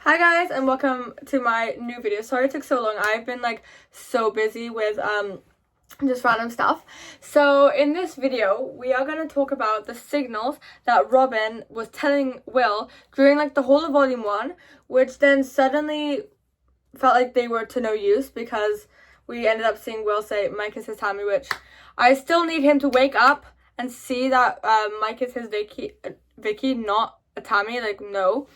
Hi guys, and welcome to my new video. Sorry it took so long. I've been like so busy with just random stuff. So in this video we are going to talk about the signals that Robin was telling Will during like the whole of volume 1, which then suddenly felt like they were to no use because we ended up seeing Will say Mike is his Tammy, which I still need him to wake up and see that Mike is his Vicky, not a Tammy. Like, no.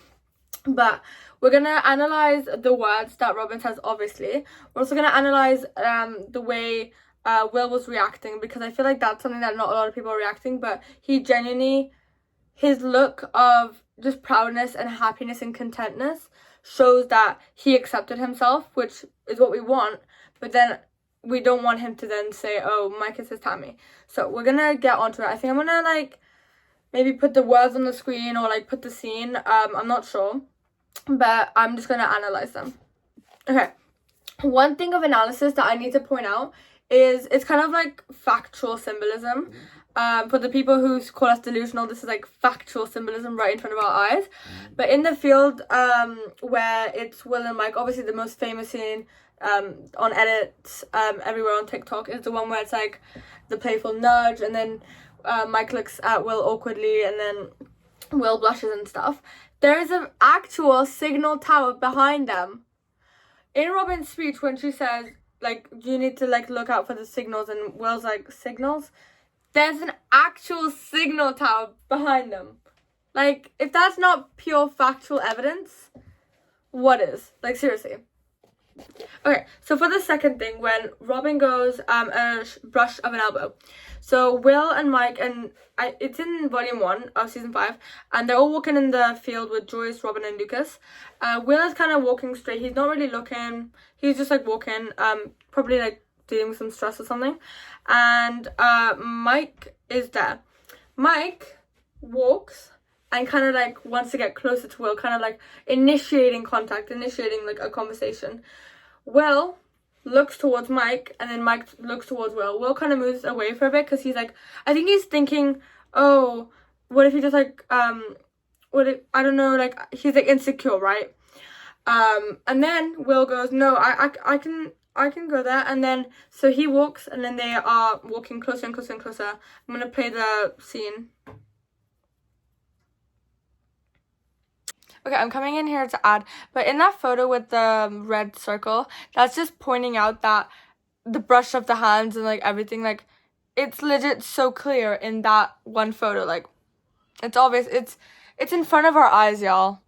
But we're going to analyze the words that Robin says, obviously. We're also going to analyze the way Will was reacting, because I feel like that's something that not a lot of people are reacting, but he genuinely, his look of just proudness and happiness and contentness shows that he accepted himself, which is what we want, but then we don't want him to then say, oh, Mike is his Tammy. So we're going to get onto it. I think I'm going to like maybe put the words on the screen or like put the scene. I'm not sure, but I'm just going to analyze them. Okay. One thing of analysis that I need to point out is it's kind of like factual symbolism. For the people who call us delusional, this is like factual symbolism right in front of our eyes. But in the field where it's Will and Mike, obviously the most famous scene on edits everywhere on TikTok is the one where it's like the playful nudge, and then Mike looks at Will awkwardly, and then Will blushes and stuff. There is an actual signal tower behind them. In Robin's speech, when she says, like, you need to, like, look out for the signals, and Will's like, signals? There's an actual signal tower behind them. Like, if that's not pure factual evidence, what is? Like, seriously. Okay, so for the second thing, when Robin goes, a brush of an elbow. So Will and Mike, and it's in volume 1 of season 5, and they're all walking in the field with Joyce, Robin, and Lucas. Will is kind of walking straight. He's not really looking. He's just like walking, probably like dealing with some stress or something. And Mike is there. Mike walks and kind of like wants to get closer to Will, kind of like initiating contact, initiating like a conversation. Will looks towards Mike, and then Mike looks towards Will. Will kind of moves away for a bit because he's like, I think he's thinking, oh, what if he just like, what if, I don't know, like, he's like insecure, right? And then Will goes, no, I can go there. And then, so he walks, and then they are walking closer and closer and closer. I'm going to play the scene. Okay, I'm coming in here to add, but in that photo with the red circle, that's just pointing out that the brush of the hands and like everything, like, it's legit so clear in that one photo. Like, it's obvious, it's in front of our eyes, y'all.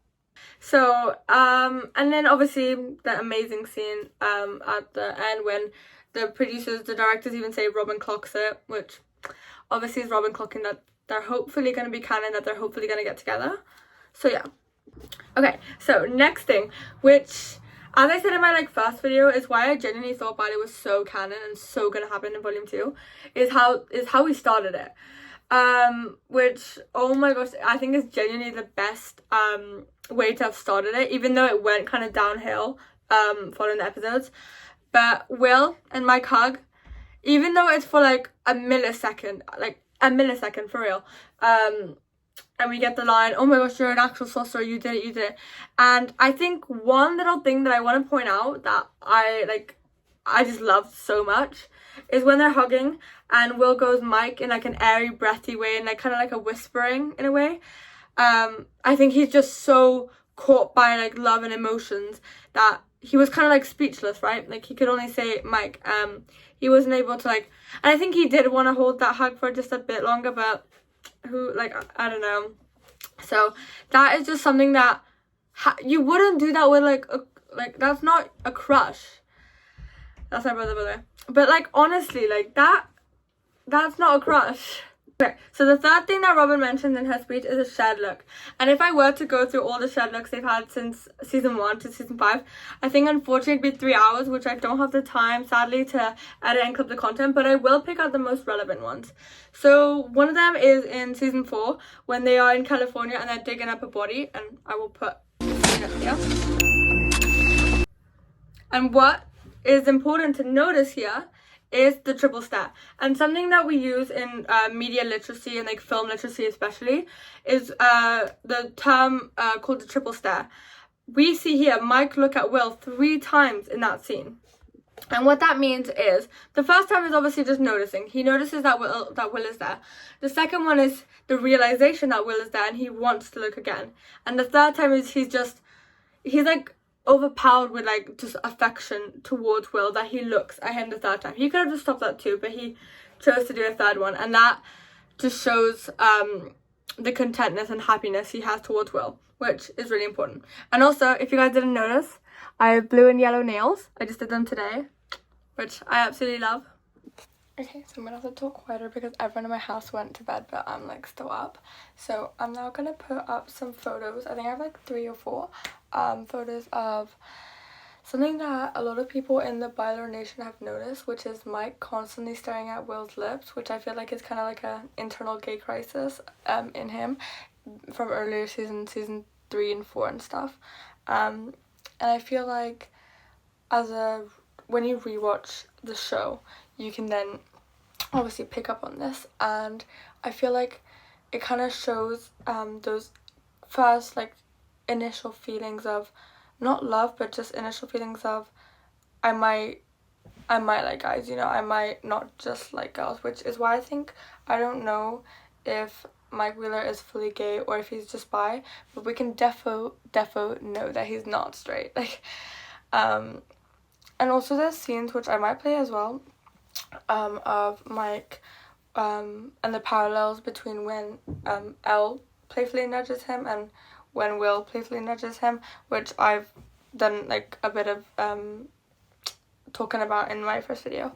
So, and then obviously the amazing scene at the end when the producers, the directors even say Robin clocks it, which obviously is Robin clocking that they're hopefully going to be canon, that they're hopefully going to get together. So yeah. Okay, so next thing, which, as I said in my like first video, is why I genuinely thought Byler was so canon and so gonna happen in volume 2, is how we started it. Which, oh my gosh, I think is genuinely the best way to have started it, even though it went kind of downhill following the episodes. But Will and Mike hug, even though it's for like a millisecond for real, and we get the line, oh my gosh, you're an actual sorcerer, you did it. And I think one little thing that I want to point out that I just loved so much is when they're hugging and Will goes Mike in like an airy, breathy way, and like kind of like a whispering in a way. I think he's just so caught by like love and emotions that he was kind of like speechless, right? Like he could only say Mike. He wasn't able to like, and I think he did want to hold that hug for just a bit longer, but who, like, I don't know. So that is just something that you wouldn't do that with like that's not a crush. That's my brother, by the way. But like, honestly, like that's not a crush. Okay, so the third thing that Robin mentioned in her speech is a shared look. And if I were to go through all the shared looks they've had since season 1 to season 5, I think unfortunately it'd be 3 hours, which I don't have the time, sadly, to edit and clip the content, but I will pick out the most relevant ones. So one of them is in season 4, when they are in California and they're digging up a body, and I will put it up here. And what is important to notice here is the triple stare. And something that we use in media literacy and like film literacy especially is the term called the triple stare. we see here Mike look at Will 3 times in that scene. And what that means is, the first time is obviously just noticing. He notices that Will is there. The second one is the realization that Will is there and he wants to look again. And the third time is he's like overpowered with like just affection towards Will that he looks at him the third time. He could have just stopped that too, but he chose to do a third one, and that just shows the contentness and happiness he has towards Will, which is really important. And also, if you guys didn't notice, I have blue and yellow nails. I just did them today, which I absolutely love. Okay, so I'm gonna have to talk quieter because everyone in my house went to bed, but I'm like still up. So I'm now gonna put up some photos. I think I have like 3 or 4 photos of something that a lot of people in the Byler Nation have noticed, which is Mike constantly staring at Will's lips, which I feel like is kind of like an internal gay crisis in him from earlier season 3 and 4 and stuff. And I feel like when you rewatch the show, you can then obviously pick up on this, and I feel like it kind of shows those first like initial feelings of not love, but just initial feelings of I might like guys, you know, I might not just like girls, which is why I don't know if Mike Wheeler is fully gay or if he's just bi, but we can defo know that he's not straight. Like and also there's scenes which I might play as well of Mike and the parallels between when Elle playfully nudges him and when Will playfully nudges him, which I've done like a bit of talking about in my first video.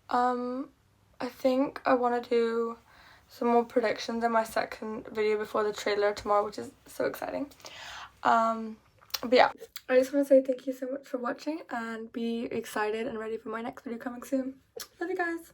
I think I want to do some more predictions in my second video before the trailer tomorrow, which is so exciting. But yeah, I just want to say thank you so much for watching and be excited and ready for my next video coming soon. Love you guys.